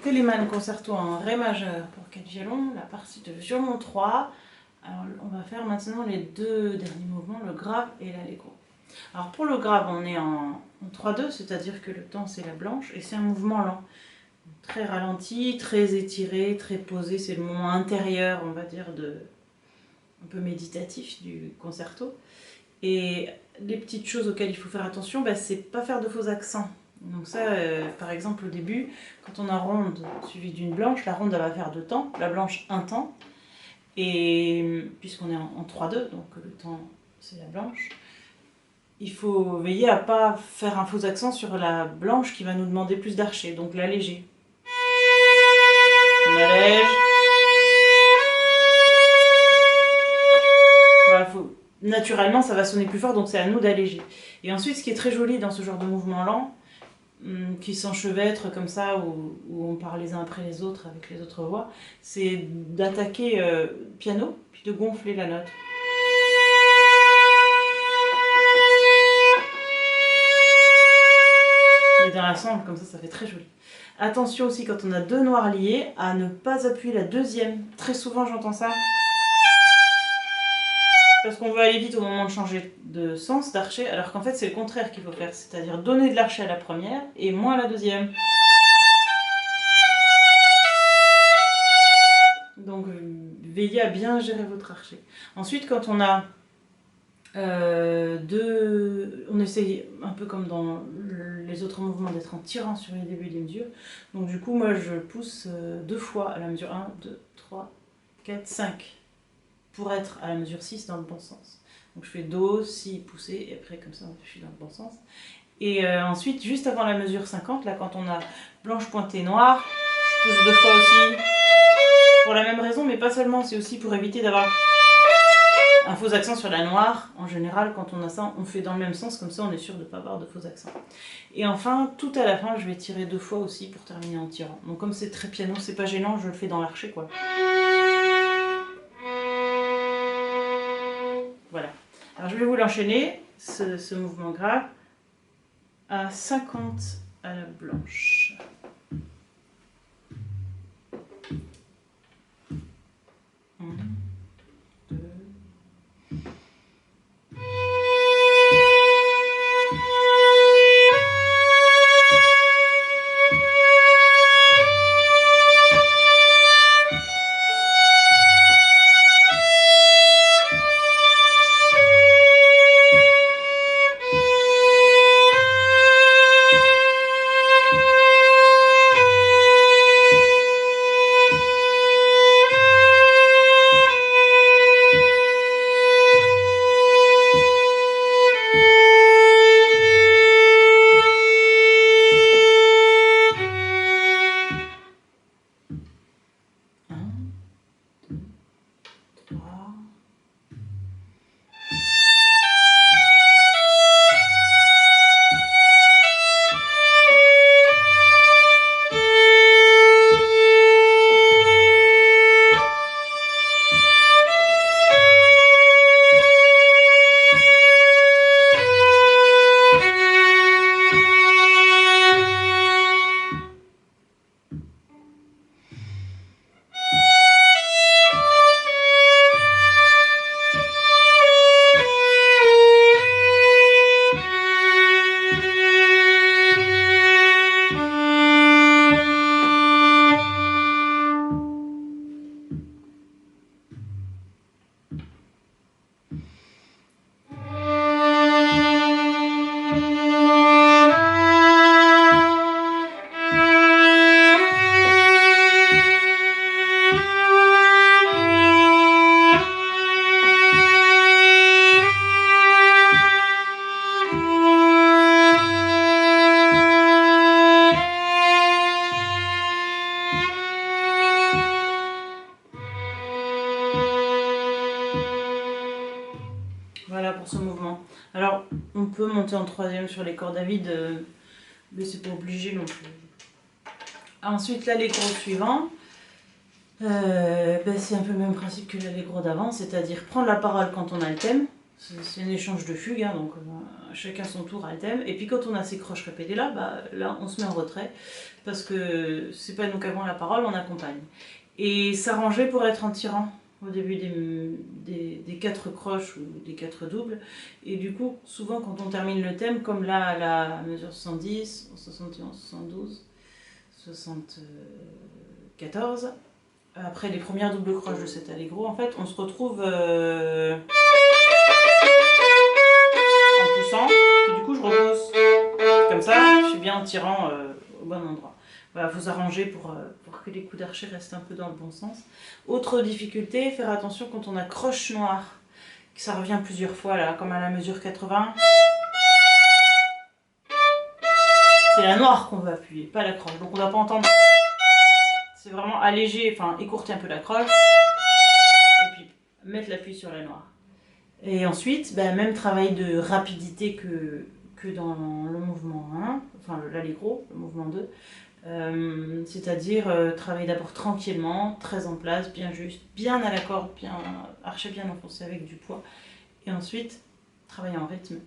Telemann concerto en Ré majeur pour 4 violons, la partie de violon 3. Alors on va faire maintenant les deux derniers mouvements, le grave et l'allegro. Alors pour le grave, on est en 3-2, c'est-à-dire que le temps c'est la blanche et c'est un mouvement lent. Très ralenti, très étiré, très posé, c'est le moment intérieur, on va dire, un peu méditatif du concerto. Et les petites choses auxquelles il faut faire attention, c'est pas faire de faux accents. Donc ça, par exemple au début, quand on a ronde suivie d'une blanche, la ronde elle va faire 2 temps, la blanche un temps, et puisqu'on est en 3-2, donc le temps c'est la blanche, il faut veiller à pas faire un faux accent sur la blanche qui va nous demander plus d'archer, donc l'alléger. On allège. Voilà, naturellement ça va sonner plus fort, donc c'est à nous d'alléger. Et ensuite, ce qui est très joli dans ce genre de mouvement lent, qui s'enchevêtrent comme ça, où on parle les uns après les autres avec les autres voix, c'est d'attaquer piano, puis de gonfler la note. Et dans l'ensemble, comme ça fait très joli. Attention aussi, quand on a 2 noirs liés, à ne pas appuyer la deuxième. Très souvent j'entends ça. Parce qu'on veut aller vite au moment de changer de sens, d'archer, alors qu'en fait c'est le contraire qu'il faut faire, c'est-à-dire donner de l'archer à la première et moins à la deuxième. Donc veillez à bien gérer votre archer. Ensuite, quand on a on essaye un peu comme dans les autres mouvements d'être en tirant sur les débuts des mesures. Donc du coup, moi je pousse 2 fois à la mesure 1, 2, 3, 4, 5. Pour être à la mesure 6 dans le bon sens. Donc je fais Do, Si, poussé, et après comme ça je suis dans le bon sens. Et ensuite, juste avant la mesure 50, là quand on a blanche pointée noire, je pousse 2 fois aussi, pour la même raison, mais pas seulement, c'est aussi pour éviter d'avoir un faux accent sur la noire. En général, quand on a ça, on fait dans le même sens, comme ça on est sûr de ne pas avoir de faux accents. Et enfin, tout à la fin, je vais tirer 2 fois aussi pour terminer en tirant. Donc comme c'est très piano, c'est pas gênant, je le fais dans l'archer quoi. Voilà. Alors je vais vous l'enchaîner, ce mouvement grave, à 50 à la blanche. Voilà pour ce mouvement. Alors, on peut monter en troisième sur les cordes à vide, mais c'est pas obligé non plus. Ensuite, l'allegro suivant, c'est un peu le même principe que l'allegro d'avant, c'est-à-dire prendre la parole quand on a le thème, c'est un échange de fugues, hein, donc chacun son tour a le thème. Et puis quand on a ces croches répétées là, là on se met en retrait, parce que c'est pas nous qui avons la parole, on accompagne. Et s'arranger pour être en tirant au début des 4 croches ou des 4 doubles. Et du coup, souvent quand on termine le thème, comme là à la mesure 70, 71, 72, 74, après les premières doubles croches de cet allegro, en fait, on se retrouve en poussant, et du coup je repousse. Comme ça, je suis bien en tirant au bon endroit. Voilà, il faut s'arranger pour que les coups d'archer restent un peu dans le bon sens. Autre difficulté, faire attention quand on a croche noire, que ça revient plusieurs fois, là, comme à la mesure 80. C'est la noire qu'on veut appuyer, pas la croche. Donc on ne va pas entendre. C'est vraiment alléger, enfin écourter un peu la croche, et puis mettre l'appui sur la noire. Et ensuite, même travail de rapidité que dans le mouvement 1, enfin l'allegro, le mouvement 2. C'est-à-dire travailler d'abord tranquillement, très en place, bien juste, bien à la corde, bien archer, bien enfoncé avec du poids. Et ensuite, travailler en rythme.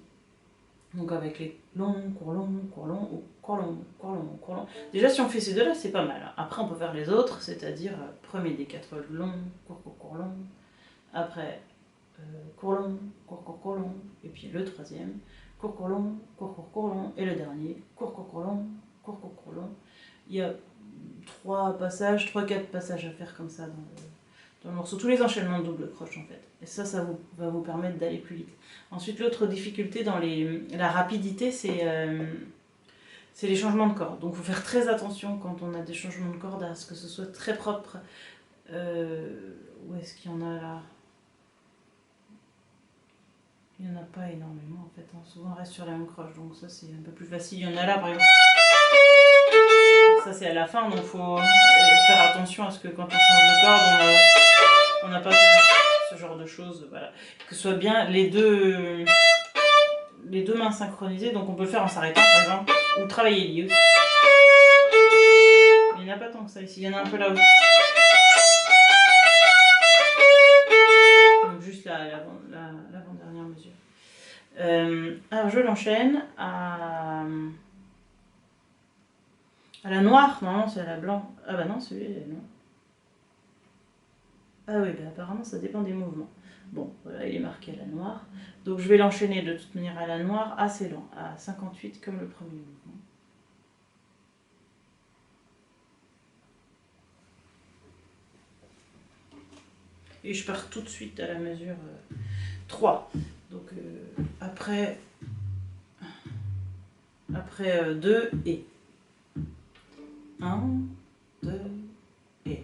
Donc avec les longs, courts longs, courts longs, ou courts longs, courts longs, courts longs. Déjà si on fait ces deux-là, c'est pas mal. Après on peut faire les autres, c'est-à-dire premier des 4 longs, courts, courts, courts longs. Après court long, court, court, court long. Et puis le troisième, court, court, long, court, court, court long. Et le dernier, court, court, court long, court, court, court long. Il y a 3-4 passages à faire comme ça dans le morceau. Tous les enchaînements de double croche en fait. Et ça va vous permettre d'aller plus vite. Ensuite, l'autre difficulté dans la rapidité, c'est les changements de cordes. Donc il faut faire très attention quand on a des changements de cordes à ce que ce soit très propre. Où est-ce qu'il y en a là? Il n'y en a pas énormément en fait. Souvent on reste sur la même croche. Donc ça c'est un peu plus facile. Il y en a là par exemple. Ça c'est à la fin, donc il faut faire attention à ce que quand on change de corde, on n'a pas ce genre de choses. Voilà. Que ce soit bien les deux mains synchronisées, donc on peut le faire en s'arrêtant par exemple, ou travailler lié aussi. Il n'y en a pas tant que ça ici, il y en a un peu là aussi. Donc juste l'avant-dernière mesure. Alors je l'enchaîne à la noire, normalement c'est à la blanche. Ah bah non, celui-là non. Ah oui, apparemment ça dépend des mouvements. Bon, voilà, il est marqué à la noire. Donc je vais l'enchaîner de toute manière à la noire assez lent, à 58 comme le premier mouvement. Et je pars tout de suite à la mesure 3. Donc après 2 et 1, 2 et.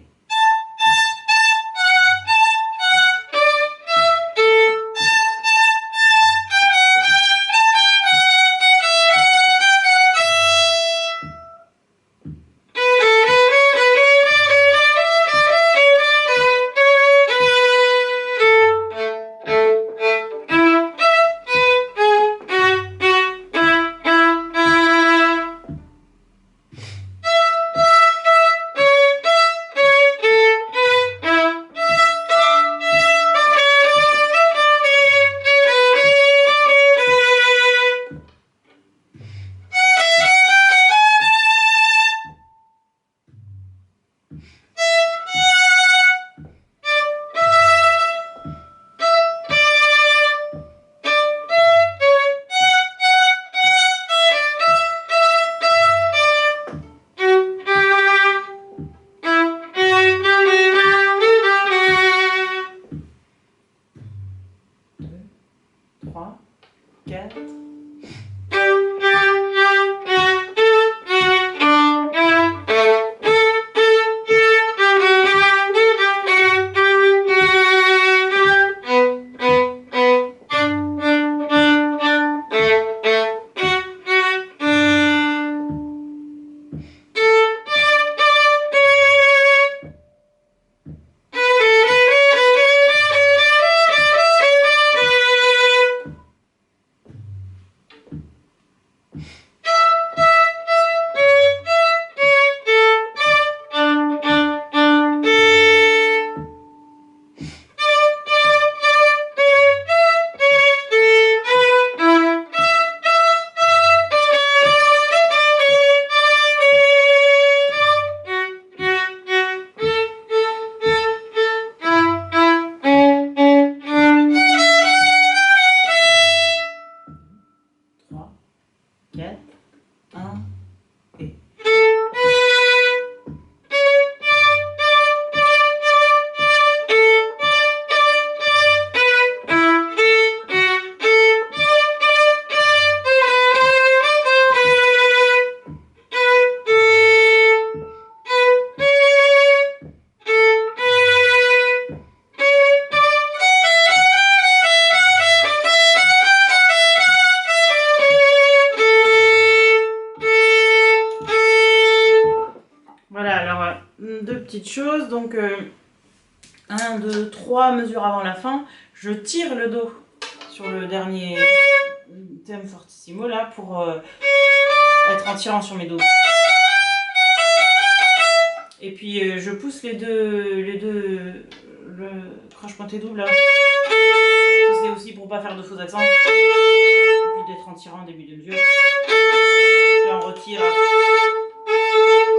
Alors, deux petites choses. Donc, 1, 2, 3 mesures avant la fin. Je tire le Do sur le dernier thème fortissimo là pour être en tirant sur mes dos. Et puis je pousse le croche pointé double là. Ça c'est aussi pour pas faire de faux accents. Et puis d'être en tirant en début de mesure. Puis on retire.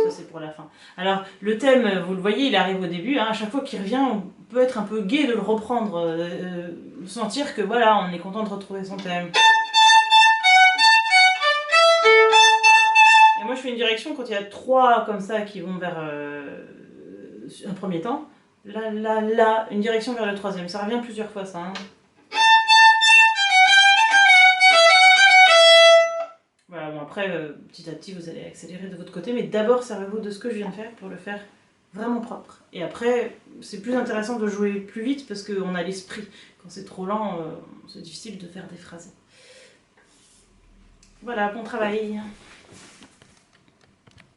Ça c'est pour la fin. Alors le thème, vous le voyez, il arrive au début. Hein, à chaque fois qu'il revient, on peut être un peu gai de le reprendre. Sentir que voilà, on est content de retrouver son thème. Et moi je fais une direction quand il y a 3 comme ça qui vont vers un premier temps. Là, là, là, une direction vers le 3e. Ça revient plusieurs fois ça. Hein. Voilà, bon après, petit à petit vous allez accélérer de votre côté, mais d'abord servez-vous de ce que je viens de faire pour le faire vraiment propre. Et après, c'est plus intéressant de jouer plus vite parce qu'on a l'esprit. Quand c'est trop lent, c'est difficile de faire des phrases. Voilà, bon travail.